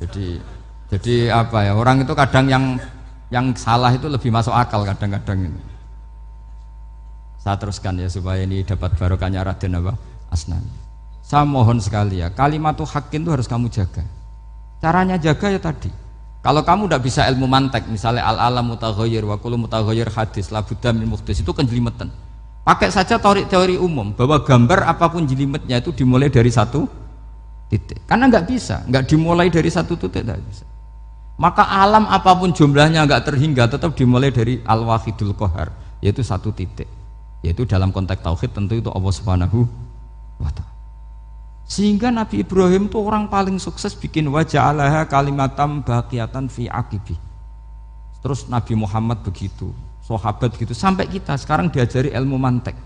Jadi apa ya, orang itu kadang yang salah itu lebih masuk akal kadang-kadang ini. Saya teruskan ya supaya ini dapat barokahnya Raden apa? Asnani. Saya mohon sekali ya, kalimatul haqqin itu harus kamu jaga. Caranya jaga ya tadi. Kalau kamu tidak bisa ilmu mantek, misalnya al-alam mutaghayyir wa kullu mutaghayyir hadis la budda min muhdits, itu kenjelimetan. Pakai saja teori umum bahwa gambar apapun jelimetnya itu dimulai dari satu titik. Karena nggak bisa, nggak dimulai dari satu titik, nggak bisa. Maka alam apapun jumlahnya nggak terhingga tetap dimulai dari al-wahidul qahar, yaitu satu titik. Yaitu dalam konteks tauhid tentu itu Allah Subhanahu wa ta'ala. Sehingga Nabi Ibrahim itu orang paling sukses bikin waja'alaha kalimatam baqiyatan fi aqibi. Terus Nabi Muhammad begitu, sahabat begitu, sampai kita sekarang diajari ilmu mantek.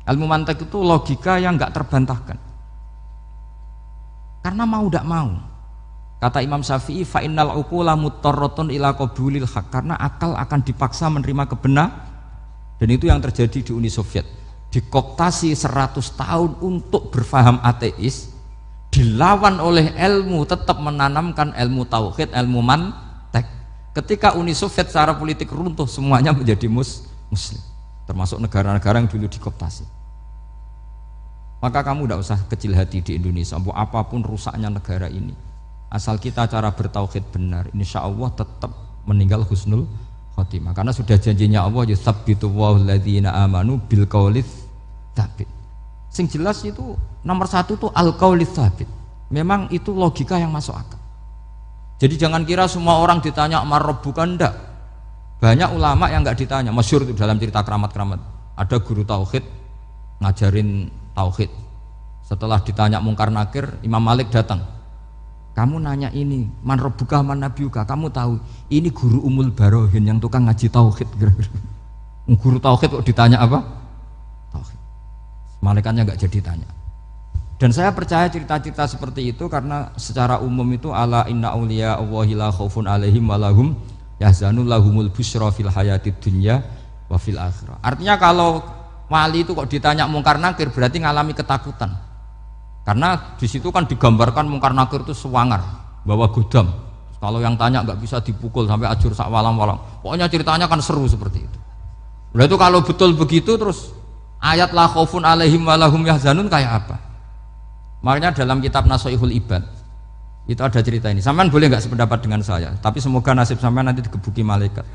Ilmu mantek itu logika yang nggak terbantahkan. Karena mau tidak mau. Kata Imam Syafi'i, fa innal uqula muttarratun ila qabulil haq, karena akal akan dipaksa menerima kebenaran. Dan itu yang terjadi di Uni Soviet. Dikooptasi 100 tahun untuk berfaham ateis, dilawan oleh ilmu, tetap menanamkan ilmu tauhid, ilmu mantek. Ketika Uni Soviet secara politik runtuh, semuanya menjadi muslim, termasuk negara-negara yang dulu dikooptasi. Maka kamu tidak usah kecil hati di Indonesia, apapun rusaknya negara ini, asal kita cara bertauhid benar, insya Allah tetap meninggal husnul khotimah. Karena sudah janjinya Allah, yusabbitu walladzina amanu bil qaulits tsabit. Sing jelas itu nomor satu itu al qaulits tsabit. Memang itu logika yang masuk akal. Jadi jangan kira semua orang ditanya mar rabbuka, ndak. Banyak ulama yang enggak ditanya. Masyhur itu dalam cerita keramat-keramat. Ada guru tauhid ngajarin tauhid. Setelah ditanya mungkar nakir, Imam Malik datang. Kamu nanya ini, man rabbuka man nabiyuka, kamu tahu ini guru Umul Barohin yang tukang ngaji tauhid. Guru tauhid kok ditanya apa? Tauhid. Malaikatnya enggak jadi tanya. Dan saya percaya cerita-cerita seperti itu karena secara umum itu ala inna auliya Allahi la khaufun alaihim walahum yahzanun lahumul busyra fil hayatid dunya wa fil akhirah. Artinya kalau wali itu kok ditanya mungkar nakir berarti ngalami ketakutan. Karena di situ kan digambarkan mungkar nakir itu sewangar, bawa godam. Kalau yang tanya nggak bisa dipukul sampai ajur sak walang-walang. Pokoknya ceritanya kan seru seperti itu. Berarti kalau betul begitu terus ayat la khaufun alaihim walahum yahzanun kayak apa? Makanya dalam kitab Nashihul Ibad itu ada cerita ini. Sampean boleh nggak sependapat dengan saya, tapi semoga nasib sampean nanti digebuki malaikat.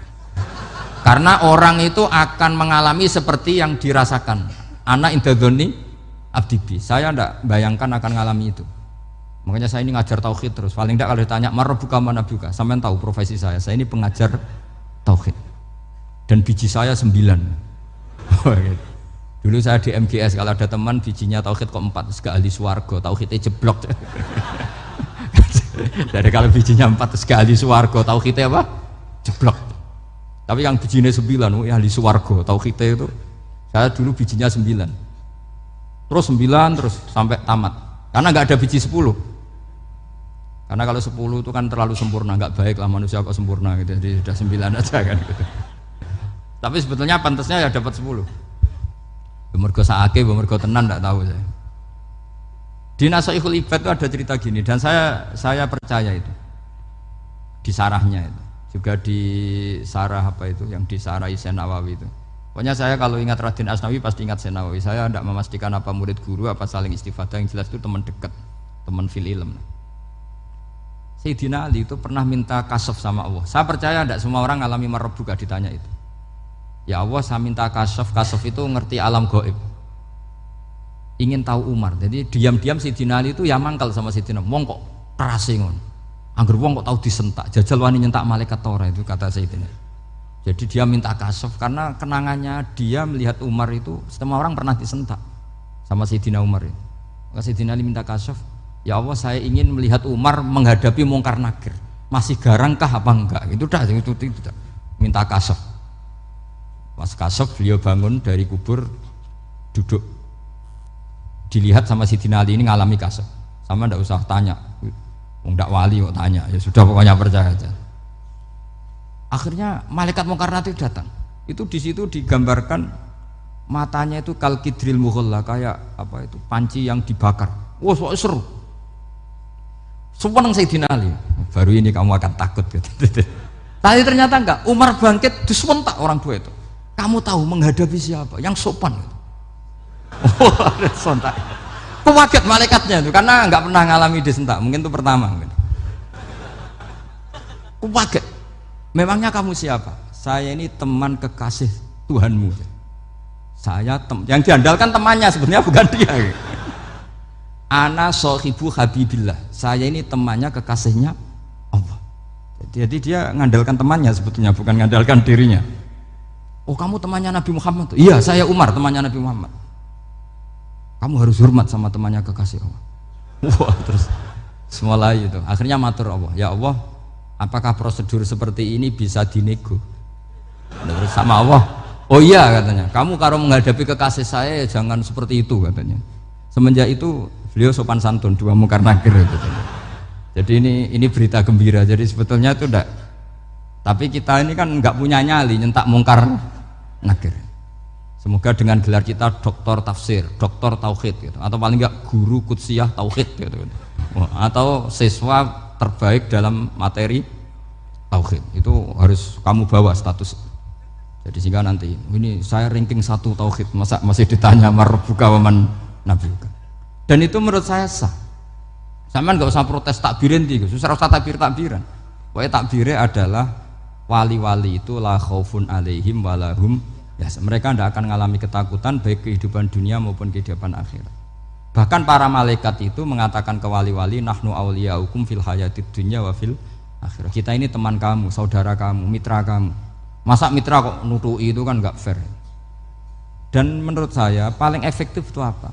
Karena orang itu akan mengalami seperti yang dirasakan. Anak indadzoni abdibi. Saya tidak bayangkan akan mengalami itu. Makanya saya ini ngajar tauhid terus. Paling tidak kalau ditanya marabbuka manabuka, sampean tahu profesi saya. Saya ini pengajar tauhid. Dan biji saya 9. Dulu saya di MGS, kalau ada teman bijinya tauhid kok 4, terus ke ahli swarga, tauhidnya jeblok. Dari kalau bijinya 4 terus ke ahli swarga, tauhidnya apa? Jeblok. Tapi yang bijinya 9, ahli swarga, tauhidnya itu saya dulu bijinya 9. Terus 9 terus sampai tamat. Karena nggak ada biji 10. Karena kalau 10 itu kan terlalu sempurna, nggak baik lah manusia kok sempurna gitu. Jadi sudah 9 aja kan gitu. Tapi sebetulnya pantasnya ya dapat 10. Mergo saake, mergo tenan enggak tahu saya. Di Nashihul Ibad itu ada cerita gini dan saya percaya itu. Di sarahnya itu. Juga di sarah apa itu yang di sarah Syekh Nawawi itu. Pokoknya saya kalau ingat Raden Asnawi pasti ingat Syekh Nawawi. Saya tidak memastikan apa murid guru apa saling istifadah, yang jelas itu teman dekat, teman fil ilm. Sayyidina Ali itu pernah minta kasaf sama Allah. Saya percaya tidak semua orang ngalami marabbuka ditanya itu. Ya Allah, saya minta kasaf itu ngerti alam gaib. Ingin tahu Umar. Jadi diam-diam Sayyidina Ali itu ya mangkal sama Sayyidina. Wong kok kerase ngono. Angger wong kok tahu disentak, jajal wani nyentak malaikat ora, itu kata Sayyidina. Jadi dia minta kasaf karena kenangannya dia melihat Umar itu semua orang pernah disentak sama Sayyidina Umar itu. Maka Sayyidina Ali minta kasaf, ya Allah saya ingin melihat Umar menghadapi mungkar nakir. Masih garangkah apa enggak? Itu dah itu minta kasaf. Pas kasaf beliau bangun dari kubur, duduk, dilihat sama Sayyidina Ali ini ngalami kasaf. Sama ndak usah tanya, ndak wali kok tanya, ya sudah pokoknya percaya aja. Akhirnya malaikat mungkar nakir datang. Itu di situ digambarkan matanya itu kal kidril mughalla, kayak apa itu panci yang dibakar. Wah, wow, seru. Seneng Sayyidina Ali. baru ini kamu akan takut gitu. Tapi ternyata enggak, Umar bangkit disewentak orang tua itu. Kamu tahu menghadapi siapa? Yang sopan gitu. Oh, sontak. Kaget malaikatnya itu karena enggak pernah ngalami disentak, mungkin itu pertama gitu. Kaget. Memangnya kamu siapa? Saya ini teman kekasih Tuhanmu. Saya yang diandalkan temannya sebenarnya bukan dia. Ana sohibu habibillah. Saya ini temannya kekasihnya Allah. Jadi dia ngandalkan temannya sebetulnya bukan ngandalkan dirinya. Oh kamu temannya Nabi Muhammad? Iya saya Umar temannya Nabi Muhammad. Kamu harus hormat sama temannya kekasih Allah. Wah terus mulai itu. Akhirnya matur Allah. Ya Allah, apakah prosedur seperti ini bisa dinego? Terus sama Allah. Oh iya katanya. Kamu kalau menghadapi kekasih saya jangan seperti itu katanya. Semenjak itu beliau sopan santun, dua mungkar nakir katanya. Jadi ini berita gembira. Jadi sebetulnya itu enggak. Tapi kita ini kan enggak punya nyali nyentak mungkar nakir. Semoga dengan gelar kita doktor tafsir, doktor tauhid gitu. Atau paling enggak guru kutsiyah tauhid gitu. Atau siswa terbaik dalam materi tauhid. Itu harus kamu bawa status. Jadi sehingga nanti ini saya ranking 1 tauhid, masa masih ditanya marbuka waman nabiuka. Dan itu menurut saya sah. Sama nggak usah protes takbirin tiga, susah usah takbiran. Pokoknya takbirnya adalah wali-wali itu la khaufun alaihim walahum ya, mereka tidak akan mengalami ketakutan baik kehidupan dunia maupun kehidupan akhirat. Bahkan para malaikat itu mengatakan ke wali-wali nahnu awliyaukum fil hayatid dunya wa fil akhirah. Kita ini teman kamu, saudara kamu, mitra kamu. Masa mitra kok nutui itu kan nggak fair. Dan menurut saya paling efektif itu apa?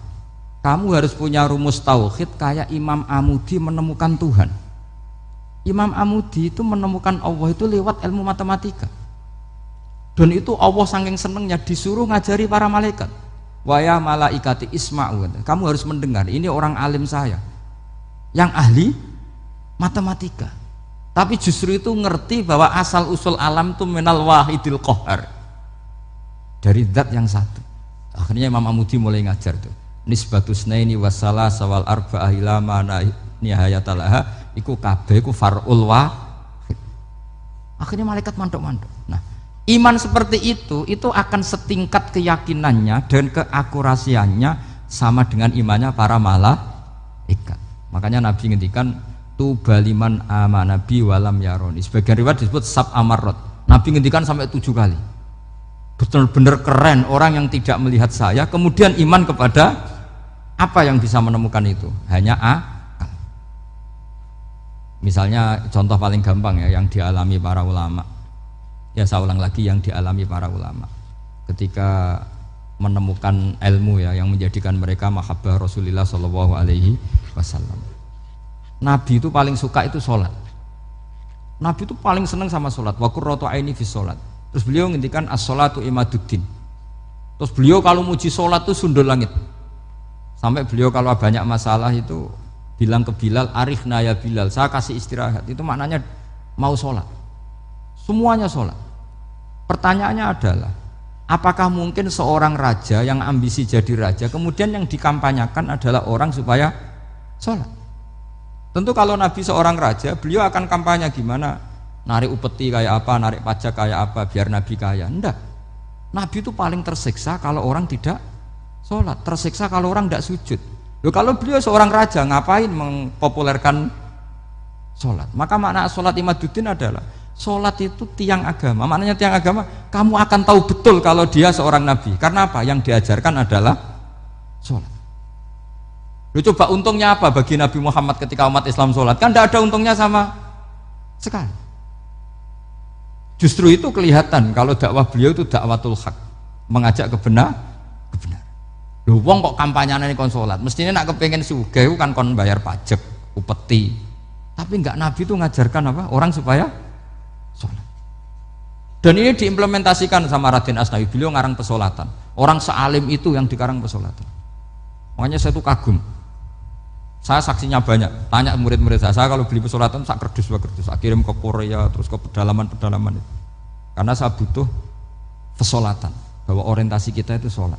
Kamu harus punya rumus tauhid kayak Imam Amudi menemukan Tuhan. Imam Amudi itu menemukan Allah itu lewat ilmu matematika. Dan itu Allah saking senengnya disuruh ngajari para malaikat. Wa ya malaikati isma'u. Kamu harus mendengar, ini orang alim saya yang ahli matematika. Tapi justru itu ngerti bahwa asal usul alam itu minal wahidil qahar. Dari zat yang satu. Akhirnya Imam Amudi mulai ngajar tuh. Nisbatus naini wassalah sawal arba'ah ila mana nihayatalaha iku kabeh iku far'ul wahid. Akhirnya malaikat mandok-mandok. Nah, iman seperti itu akan setingkat keyakinannya dan keakurasiannya sama dengan imannya para malaikat. Makanya Nabi ngendikan tu baliman amanabi walam yaroni. Sebagian riwayat disebut sab amarot. Nabi ngendikan sampai 7 kali. Benar-benar keren orang yang tidak melihat saya kemudian iman kepada apa yang bisa menemukan itu? Hanya akal. Misalnya contoh paling gampang ya yang dialami para ulama. Ya saya ulang lagi yang dialami para ulama. Ketika menemukan ilmu ya yang menjadikan mereka mahabbah Rasulullah Shallallahu Alaihi Wasallam. Nabi itu paling suka itu sholat. Nabi itu paling senang sama sholat. Wa qurratu aini fi sholat. Terus beliau ngendikan as-sholatu imaduddin. Terus beliau kalau muji sholat itu sundul langit. Sampai beliau kalau banyak masalah itu bilang ke Bilal, arifna ya Bilal, saya kasih istirahat. Itu maknanya mau sholat. Semuanya sholat. Pertanyaannya adalah, apakah mungkin seorang raja yang ambisi jadi raja, kemudian yang dikampanyakan adalah orang supaya sholat? Tentu kalau Nabi seorang raja, beliau akan kampanye gimana? Narik upeti kayak apa, narik pajak kayak apa, biar Nabi kaya. Enggak. Nabi itu paling tersiksa kalau orang tidak sholat, tersiksa kalau orang tidak sujud. Loh, kalau beliau seorang raja, ngapain mempopulerkan sholat? Maka makna sholat imaduddin adalah sholat itu tiang agama. Maknanya tiang agama, kamu akan tahu betul kalau dia seorang nabi. Karena apa? Yang diajarkan adalah sholat. Loh, coba untungnya apa bagi Nabi Muhammad ketika umat Islam sholat? Kan tidak ada untungnya sama sekali. Justru itu kelihatan kalau dakwah beliau itu dakwatul haq, mengajak kebenaran. Lho wong kok kampanyane kon salat, mestine nak kepengin sugih kan kon bayar pajak, upeti. Tapi enggak, Nabi itu ngajarkan apa? Orang supaya salat. Dan ini diimplementasikan sama Raden Asnawi, beliau ngarang pesolatan. Orang sealim itu yang dikarang pesolatan. Makanya saya tuh kagum. Saya saksinya banyak, tanya murid-murid saya kalau beli pesolatan sak kerdus, saya kirim ke Korea, terus ke pedalaman-pedalaman itu. Karena saya butuh pesolatan, bahwa orientasi kita itu sholat.